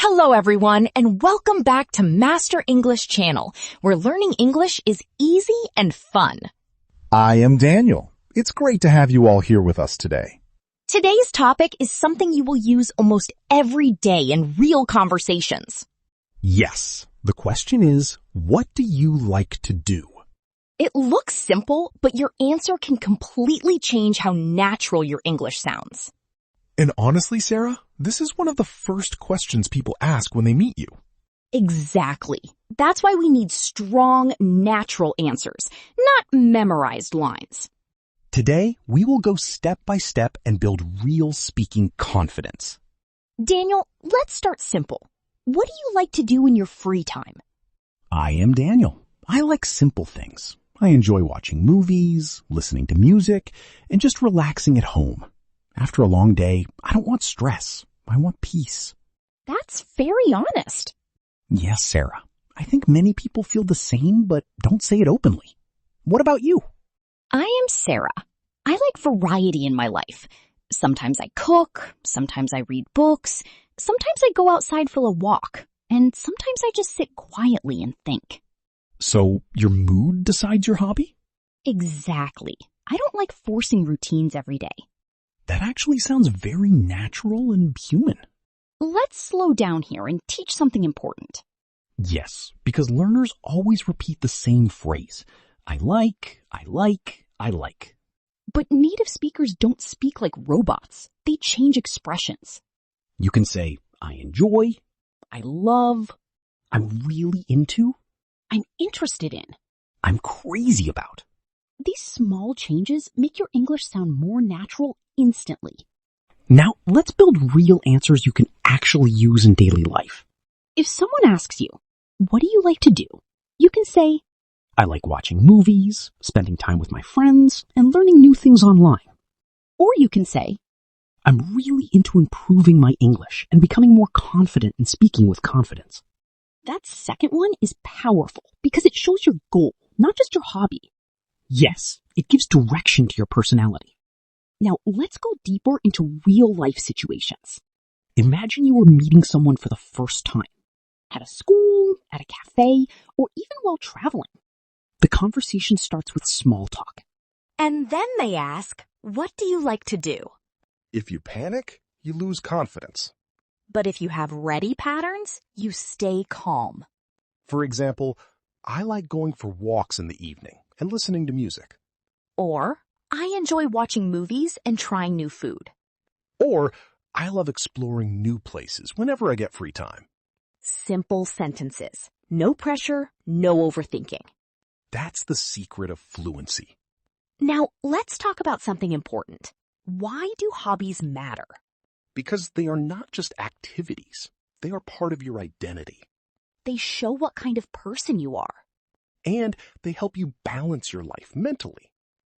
Hello everyone, and welcome back to Master English Channel, where learning English is easy and fun. I am Daniel. It's great to have you all here with us today. Today's topic is something you will use almost every day in real conversations. Yes. The question is, what do you like to do? It looks simple, but your answer can completely change how natural your English sounds. And honestly, Sarah, this is one of the first questions people ask when they meet you. Exactly. That's why we need strong, natural answers, not memorized lines. Today, we will go step by step and build real speaking confidence. Daniel, let's start simple. What do you like to do in your free time? I am Daniel. I like simple things. I enjoy watching movies, listening to music, and just relaxing at home. After a long day, I don't want stress. I want peace. That's very honest. Yes, Sarah. I think many people feel the same, but don't say it openly. What about you? I am Sarah. I like variety in my life. Sometimes I cook, sometimes I read books, sometimes I go outside for a walk, and sometimes I just sit quietly and think. So your mood decides your hobby? Exactly. I don't like forcing routines every day. That actually sounds very natural and human. Let's slow down here and teach something important. Yes, because learners always repeat the same phrase. I like. But native speakers don't speak like robots. They change expressions. You can say, I enjoy, I love, I'm really into, I'm interested in. I'm crazy about. These small changes make your English sound more natural instantly. Now, let's build real answers you can actually use in daily life. If someone asks you, what do you like to do? You can say, I like watching movies, spending time with my friends, and learning new things online. Or you can say, I'm really into improving my English and becoming more confident in speaking with confidence. That second one is powerful because it shows your goal, not just your hobby. Yes, it gives direction to your personality. Now let's go deeper into real life situations. Imagine you were meeting someone for the first time. At a school, at a cafe, or even while traveling. The conversation starts with small talk. And then they ask, what do you like to do? If you panic, you lose confidence. But if you have ready patterns, you stay calm. For example, I like going for walks in the evening and listening to music. Or, I enjoy watching movies and trying new food. Or, I love exploring new places whenever I get free time. Simple sentences. No pressure, no overthinking. That's the secret of fluency. Now, let's talk about something important. Why do hobbies matter? Because they are not just activities. They are part of your identity. They show what kind of person you are. And they help you balance your life mentally.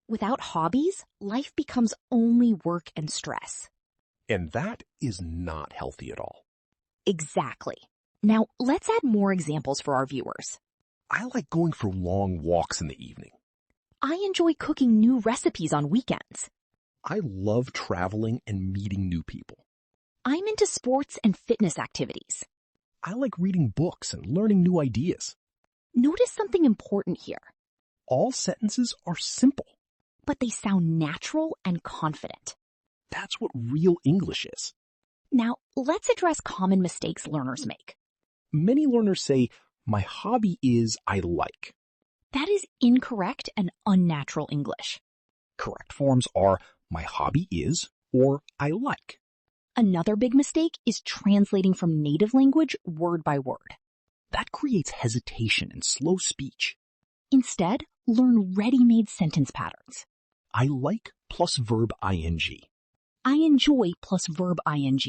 Without hobbies, life becomes only work and stress. And that is not healthy at all. Exactly. Now, let's add more examples for our viewers. I like going for long walks in the evening. I enjoy cooking new recipes on weekends. I love traveling and meeting new people. I'm into sports and fitness activities. I like reading books and learning new ideas. Notice something important here. All sentences are simple. But they sound natural and confident. That's what real English is. Now, let's address common mistakes learners make. Many learners say, my hobby is I like. That is incorrect and unnatural English. Correct forms are my hobby is or I like. Another big mistake is translating from native language word by word. That creates hesitation and slow speech. Instead, learn ready-made sentence patterns. I like plus verb ing. I enjoy plus verb ing.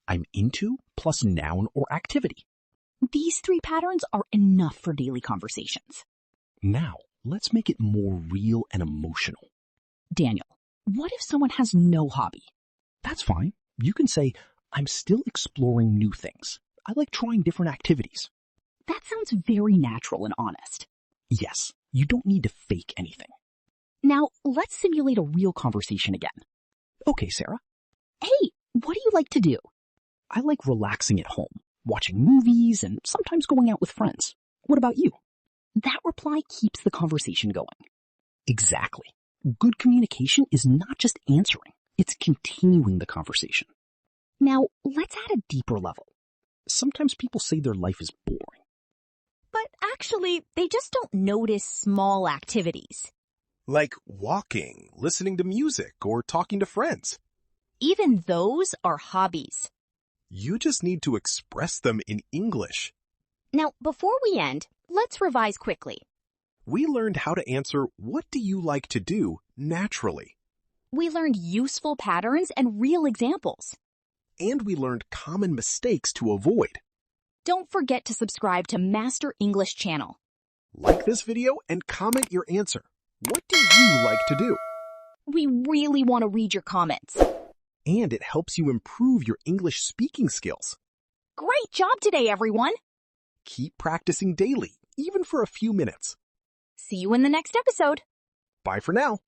I'm into plus noun or activity. These three patterns are enough for daily conversations. Now, let's make it more real and emotional. Daniel, what if someone has no hobby? That's fine. You can say, I'm still exploring new things. I like trying different activities. That sounds very natural and honest. Yes, you don't need to fake anything. Now, let's simulate a real conversation again. Okay, Sarah. Hey, what do you like to do? I like relaxing at home. watching movies, and sometimes going out with friends. What about you? That reply keeps the conversation going. Exactly. Good communication is not just answering, it's continuing the conversation. Now, let's add a deeper level. Sometimes people say their life is boring. But actually, they just don't notice small activities. Like walking, listening to music, or talking to friends. Even those are hobbies. You just need to express them in English. Now, before we end, let's revise quickly. We learned how to answer "What do you like to do?" naturally. We learned useful patterns and real examples. And we learned common mistakes to avoid. Don't forget to subscribe to Master English channel. Like this video and comment your answer. What do you like to do? We really want to read your comments. And it helps you improve your English speaking skills. Great job today, everyone. Keep practicing daily, even for a few minutes. See you in the next episode. Bye for now.